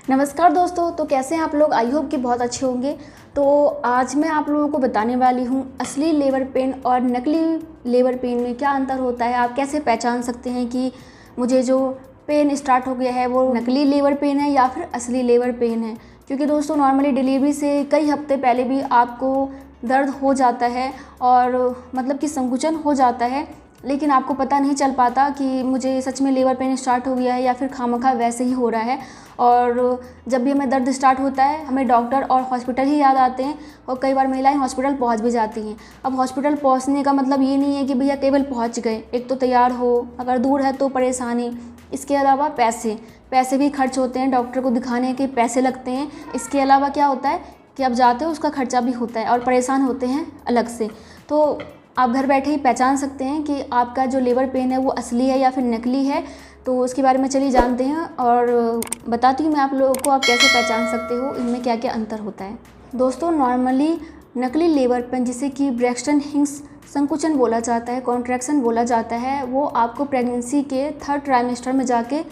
नमस्कार दोस्तों, तो कैसे हैं आप लोग। आई होप कि बहुत अच्छे होंगे। तो आज मैं आप लोगों को बताने वाली हूँ असली लेबर पेन और नकली लेबर पेन में क्या अंतर होता है। आप कैसे पहचान सकते हैं कि मुझे जो पेन स्टार्ट हो गया है वो नकली लेबर पेन है या फिर असली लेबर पेन है। क्योंकि दोस्तों नॉर्मली डिलीवरी से कई हफ्ते पहले भी आपको दर्द हो जाता है और मतलब कि संकुचन हो जाता है, लेकिन आपको पता नहीं चल पाता कि मुझे सच में लेबर पेन स्टार्ट हो गया है या फिर खामखा वैसे ही हो रहा है। और जब भी हमें दर्द स्टार्ट होता है हमें डॉक्टर और हॉस्पिटल ही याद आते हैं और कई बार महिलाएं हॉस्पिटल पहुंच भी जाती हैं। अब हॉस्पिटल पहुंचने का मतलब ये नहीं है कि भैया केवल पहुंच गए, एक तो तैयार हो, अगर दूर है तो परेशानी, इसके अलावा पैसे भी खर्च होते हैं, डॉक्टर को दिखाने के पैसे लगते हैं। इसके अलावा क्या होता है कि आप जाते हो उसका खर्चा भी होता है और परेशान होते हैं अलग से। तो आप घर बैठे ही पहचान सकते हैं कि आपका जो लेबर पेन है वो असली है या फिर नकली है। तो उसके बारे में चलिए जानते हैं और बताती हूँ मैं आप लोगों को आप कैसे पहचान सकते हो, इनमें क्या क्या अंतर होता है। दोस्तों नॉर्मली नकली लेबर पेन जिसे कि ब्रैक्सटन हिंग्स संकुचन बोला जाता है, कॉन्ट्रैक्शन बोला जाता है, वो आपको प्रेगनेंसी के 3rd ट्राइमेस्टर में जाके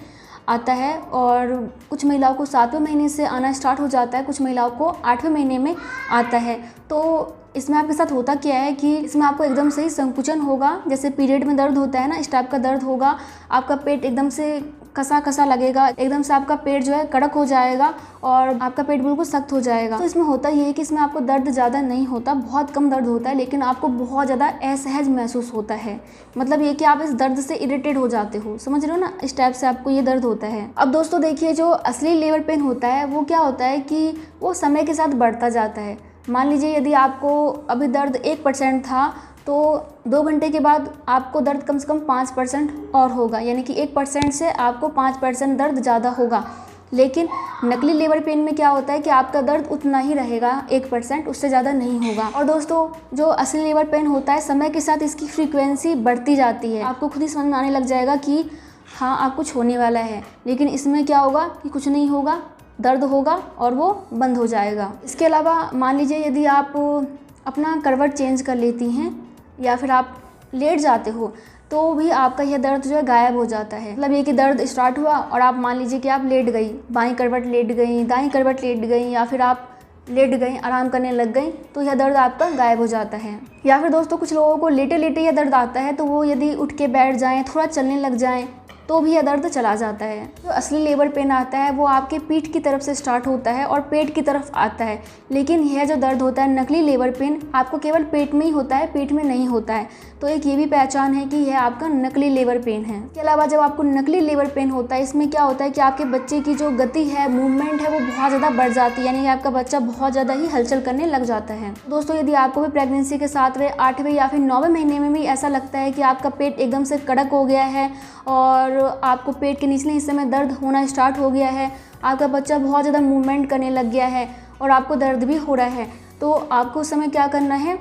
आता है और कुछ महिलाओं को 7वें महीने से आना स्टार्ट हो जाता है, कुछ महिलाओं को 8वें महीने में आता है। तो इसमें आपके साथ होता क्या है कि इसमें आपको एकदम से ही संकुचन होगा, जैसे पीरियड में दर्द होता है ना, इस टाइप का दर्द होगा। आपका पेट एकदम से कसा कसा लगेगा, एकदम से आपका पेट जो है कड़क हो जाएगा और आपका पेट बिल्कुल सख्त हो जाएगा। तो इसमें होता ये है कि इसमें आपको दर्द ज़्यादा नहीं होता, बहुत कम दर्द होता है, लेकिन आपको बहुत ज़्यादा असहज महसूस होता है। मतलब ये कि आप इस दर्द से इरिटेट हो जाते हो, समझ रहे हो ना, इस टाइप से आपको ये दर्द होता है। अब दोस्तों देखिए, जो असली लेबर पेन होता है वो क्या होता है कि वो समय के साथ बढ़ता जाता है। मान लीजिए यदि आपको अभी दर्द 1% था तो 2 घंटे के बाद आपको दर्द कम से कम 5% और होगा, यानी कि 1% से आपको 5% दर्द ज़्यादा होगा। लेकिन नकली लेबर पेन में क्या होता है कि आपका दर्द उतना ही रहेगा, 1%, उससे ज़्यादा नहीं होगा। और दोस्तों जो असली लेबर पेन होता है समय के साथ इसकी फ्रीक्वेंसी बढ़ती जाती है, आपको खुद ही समझ में आने लग जाएगा कि हाँ आप कुछ होने वाला है। लेकिन इसमें क्या होगा कि कुछ नहीं होगा, दर्द होगा और वो बंद हो जाएगा। इसके अलावा मान लीजिए यदि आप अपना करवट चेंज कर लेती हैं या फिर आप लेट जाते हो तो भी आपका यह दर्द जो है गायब हो जाता है। मतलब ये कि दर्द स्टार्ट हुआ और आप मान लीजिए कि आप लेट गई, बाईं करवट लेट गई, दाईं करवट लेट गई या फिर आप लेट गई, आराम करने लग गई, तो यह दर्द आपका गायब हो जाता है। या फिर दोस्तों कुछ लोगों को लेटे लेटे यह दर्द आता है तो वो यदि उठ के बैठ जाएँ, थोड़ा चलने लग जाएँ तो भी यह दर्द चला जाता है। जो असली लेबर पेन आता है वो आपके पीठ की तरफ से स्टार्ट होता है और पेट की तरफ आता है, लेकिन यह जो दर्द होता है नकली लेबर पेन आपको केवल पेट में ही होता है, पीठ में नहीं होता है। तो एक ये भी पहचान है कि यह आपका नकली लेबर पेन है। इसके अलावा जब आपको नकली लेबर पेन होता है इसमें क्या होता है कि आपके बच्चे की जो गति है, मूवमेंट है, वो बहुत ज़्यादा बढ़ जाती है, यानी कि आपका बच्चा बहुत ज़्यादा ही हलचल करने लग जाता है। दोस्तों यदि आपको भी प्रेगनेंसी के 7वें, 8वें या फिर 9वें महीने में भी ऐसा लगता है कि आपका पेट एकदम से कड़क हो गया है और आपको पेट के निचले हिस्से में दर्द होना स्टार्ट हो गया है, आपका बच्चा बहुत ज़्यादा मूवमेंट करने लग गया है और आपको दर्द भी हो रहा है, तो आपको उस समय क्या करना है,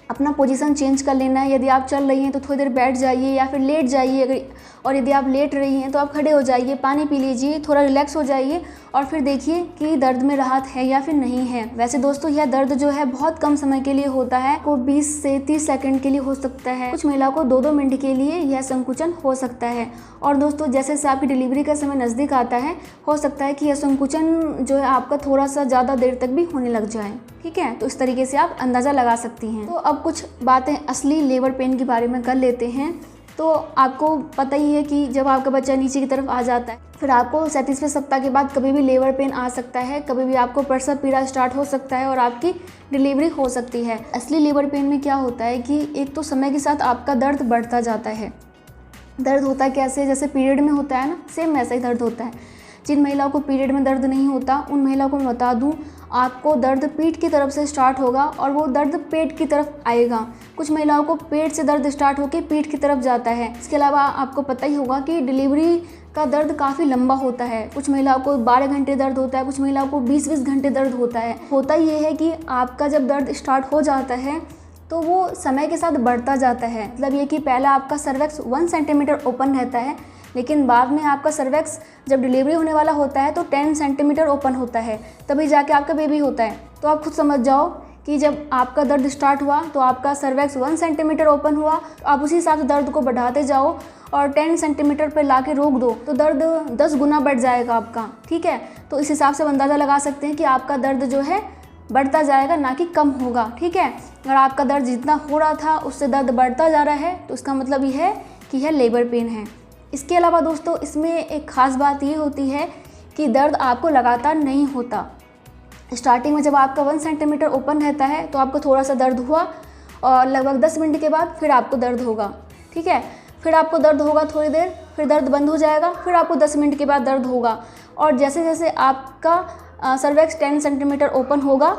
अपना पोजीशन चेंज कर लेना है। यदि आप चल रही हैं तो थोड़ी देर बैठ जाइए या फिर लेट जाइए, और यदि आप लेट रही हैं तो आप खड़े हो जाइए, पानी पी लीजिए, थोड़ा रिलैक्स हो जाइए और फिर देखिए कि दर्द में राहत है या फिर नहीं है। वैसे दोस्तों यह दर्द जो है बहुत कम समय के लिए होता है, को 20 से 30 सेकंड के लिए हो सकता है, कुछ महिलाओं को 2-2 मिनट के लिए यह संकुचन हो सकता है। और दोस्तों जैसे जैसे आपकी डिलीवरी का समय नज़दीक आता है हो सकता है कि यह संकुचन जो है आपका थोड़ा सा ज़्यादा देर तक भी होने लग जाए, ठीक है। तो इस तरीके से आप अंदाज़ा लगा सकती हैं। तो अब कुछ बातें असली लेबर पेन के बारे में कर लेते हैं। तो आपको पता ही है कि जब आपका बच्चा नीचे की तरफ आ जाता है फिर आपको 37वें सप्ताह के बाद कभी भी लेबर पेन आ सकता है, कभी भी आपको प्रसव पीड़ा स्टार्ट हो सकता है और आपकी डिलीवरी हो सकती है। असली लेबर पेन में क्या होता है कि एक तो समय के साथ आपका दर्द बढ़ता जाता है। दर्द होता है कैसे, जैसे पीरियड में होता है ना, सेम वैसा ही दर्द होता है। जिन महिलाओं को पीरियड में दर्द नहीं होता उन महिलाओं को मैं बता दूं, आपको दर्द पीठ की तरफ से स्टार्ट होगा और वो दर्द पेट की तरफ आएगा। कुछ महिलाओं को पेट से दर्द स्टार्ट होकर पीठ की तरफ जाता है। इसके अलावा आपको पता ही होगा कि डिलीवरी का दर्द काफ़ी लंबा होता है, कुछ महिलाओं को 12 घंटे दर्द होता है, कुछ महिलाओं को 20-20 घंटे दर्द होता है। होता ये है कि आपका जब दर्द स्टार्ट हो जाता है तो वो समय के साथ बढ़ता जाता है। मतलब ये कि पहला आपका सर्वेक्स 1 सेंटीमीटर ओपन रहता है, लेकिन बाद में आपका सर्वेक्स जब डिलीवरी होने वाला होता है तो 10 सेंटीमीटर ओपन होता है, तभी जाके आपका बेबी होता है। तो आप खुद समझ जाओ कि जब आपका दर्द स्टार्ट हुआ तो आपका सर्वेक्स 1 सेंटीमीटर ओपन हुआ, तो आप उसी हिसाब से दर्द को बढ़ाते जाओ और 10 सेंटीमीटर पर ला के रोक दो तो दर्द 10 गुना बढ़ जाएगा आपका। ठीक है, तो इस हिसाब से हम अंदाज़ा लगा सकते हैं कि आपका दर्द जो है बढ़ता जाएगा, ना कि कम होगा। ठीक है, अगर आपका दर्द जितना हो रहा था उससे दर्द बढ़ता जा रहा है तो इसका मतलब ये है कि यह लेबर पेन है। इसके अलावा दोस्तों इसमें एक ख़ास बात ये होती है कि दर्द आपको लगातार नहीं होता। स्टार्टिंग में जब आपका 1 सेंटीमीटर ओपन रहता है तो आपको थोड़ा सा दर्द हुआ और लगभग 10 मिनट के बाद फिर आपको दर्द होगा। ठीक है, फिर आपको दर्द होगा थोड़ी देर, फिर दर्द बंद हो जाएगा, फिर आपको 10 मिनट के बाद दर्द होगा। और जैसे जैसे आपका सर्वेक्स 10 सेंटीमीटर ओपन होगा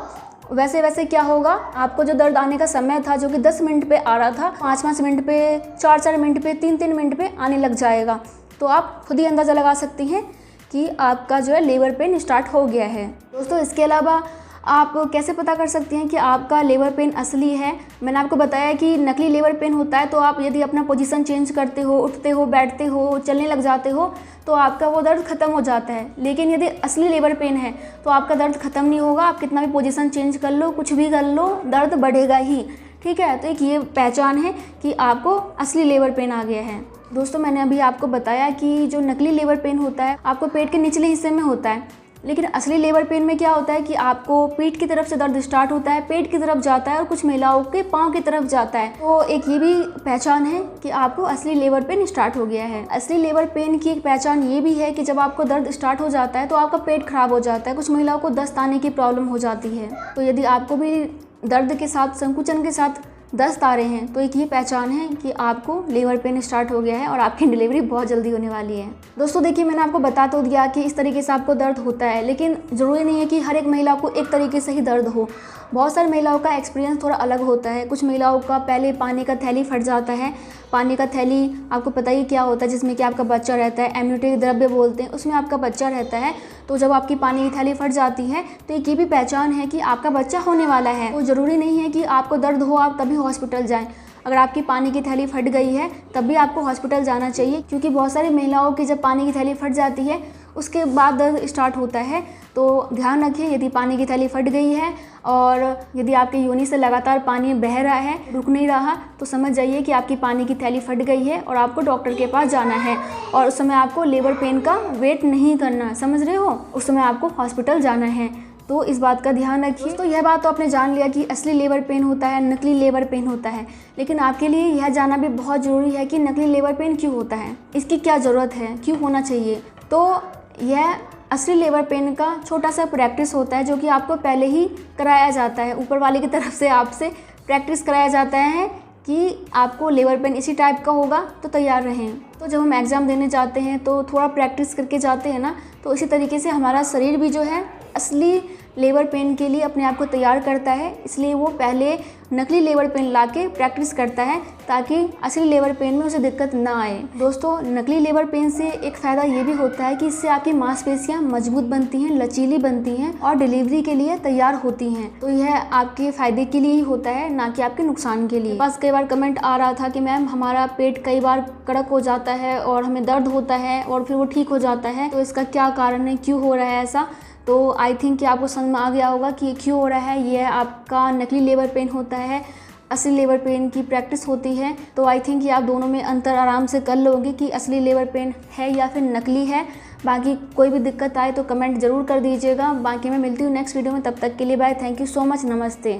वैसे वैसे क्या होगा, आपको जो दर्द आने का समय था जो कि 10 मिनट पे आ रहा था, 5-5 मिनट पे, 4-4 मिनट पे, 3-3 मिनट पे आने लग जाएगा। तो आप खुद ही अंदाज़ा लगा सकती हैं कि आपका जो है लेबर पेन स्टार्ट हो गया है। दोस्तों इसके अलावा आप कैसे पता कर सकते हैं कि आपका लेबर पेन असली है। मैंने आपको बताया कि नकली लेबर पेन होता है तो आप यदि अपना पोजीशन चेंज करते हो, उठते हो, बैठते हो, चलने लग जाते हो तो आपका वो दर्द ख़त्म हो जाता है। लेकिन यदि असली लेबर पेन है तो आपका दर्द ख़त्म नहीं होगा, आप कितना भी पोजीशन चेंज कर लो, कुछ भी कर लो, दर्द बढ़ेगा ही। ठीक है, तो एक ये पहचान है कि आपको असली लेबर पेन आ गया है। दोस्तों मैंने अभी आपको बताया कि जो नकली लेबर पेन होता है आपको पेट के निचले हिस्से में होता है, लेकिन असली लेबर पेन में क्या होता है कि आपको पीठ की तरफ से दर्द स्टार्ट होता है, पेट की तरफ जाता है और कुछ महिलाओं के पाँव की तरफ जाता है। तो एक ये भी पहचान है कि आपको असली लेबर पेन स्टार्ट हो गया है। असली लेबर पेन की एक पहचान ये भी है कि जब आपको दर्द स्टार्ट हो जाता है तो आपका पेट खराब हो जाता है, कुछ महिलाओं को दस्त आने की प्रॉब्लम हो जाती है। तो यदि आपको भी दर्द के साथ, संकुचन के साथ दस्त आ रहे हैं तो एक ये पहचान है कि आपको लेबर पेन स्टार्ट हो गया है और आपकी डिलीवरी बहुत जल्दी होने वाली है। दोस्तों देखिए, मैंने आपको बता तो दिया कि इस तरीके से आपको दर्द होता है, लेकिन ज़रूरी नहीं है कि हर एक महिला को एक तरीके से ही दर्द हो। बहुत सारी महिलाओं का एक्सपीरियंस थोड़ा अलग होता है। कुछ महिलाओं का पहले पानी का थैली फट जाता है। पानी का थैली आपको पता ही क्या होता है, जिसमें कि आपका बच्चा रहता है, एम्नियोटिक द्रव्य बोलते हैं, उसमें आपका बच्चा रहता है। तो जब आपकी पानी की थैली फट जाती है तो एक ये भी पहचान है कि आपका बच्चा होने वाला है। तो ज़रूरी नहीं है कि आपको दर्द हो आप तभी हॉस्पिटल जाएँ। अगर आपकी पानी की थैली फट गई है तब भी आपको हॉस्पिटल जाना चाहिए, क्योंकि बहुत सारी महिलाओं की जब पानी की थैली फट जाती है उसके बाद दर्द स्टार्ट होता है। तो ध्यान रखिए, यदि पानी की थैली फट गई है और यदि आपके योनि से लगातार पानी बह रहा है, रुक नहीं रहा, तो समझ जाइए कि आपकी पानी की थैली फट गई है और आपको डॉक्टर के पास जाना है। और उस समय आपको लेबर पेन का वेट नहीं करना, समझ रहे हो, उस समय आपको हॉस्पिटल जाना है। तो इस बात का ध्यान रखिए। तो यह बात तो आपने जान लिया कि असली लेबर पेन होता है, नकली लेबर पेन होता है, लेकिन आपके लिए यह जानना भी बहुत ज़रूरी है कि नकली लेबर पेन क्यों होता है, इसकी क्या ज़रूरत है, क्यों होना चाहिए। तो यह असली लेबर पेन का छोटा सा प्रैक्टिस होता है जो कि आपको पहले ही कराया जाता है, ऊपर वाले की तरफ से आपसे प्रैक्टिस कराया जाता है कि आपको लेबर पेन इसी टाइप का होगा तो तैयार रहें। तो जब हम एग्ज़ाम देने जाते हैं तो थोड़ा प्रैक्टिस करके जाते हैं ना, तो इसी तरीके से हमारा शरीर भी जो है असली लेबर पेन के लिए अपने आप को तैयार करता है। इसलिए वो पहले नकली लेबर पेन लाके प्रैक्टिस करता है ताकि असली लेबर पेन में उसे दिक्कत ना आए। दोस्तों नकली लेबर पेन से एक फ़ायदा ये भी होता है कि इससे आपकी मांसपेशियां मजबूत बनती हैं, लचीली बनती हैं और डिलीवरी के लिए तैयार होती हैं। तो यह आपके फ़ायदे के लिए ही होता है, ना कि आपके नुकसान के लिए। बस कई बार कमेंट आ रहा था कि मैम हमारा पेट कई बार कड़क हो जाता है और हमें दर्द होता है और फिर वो ठीक हो जाता है, तो इसका क्या कारण है, क्यों हो रहा है ऐसा। तो आई थिंक कि आपको समझ में आ गया होगा कि ये क्यों हो रहा है। ये आपका नकली लेबर पेन होता है, असली लेबर पेन की प्रैक्टिस होती है। तो आई थिंक कि आप दोनों में अंतर आराम से कर लोगे कि असली लेबर पेन है या फिर नकली है। बाकी कोई भी दिक्कत आए तो कमेंट ज़रूर कर दीजिएगा। बाकी मैं मिलती हूँ नेक्स्ट वीडियो में, तब तक के लिए bye, thank you so much, नमस्ते।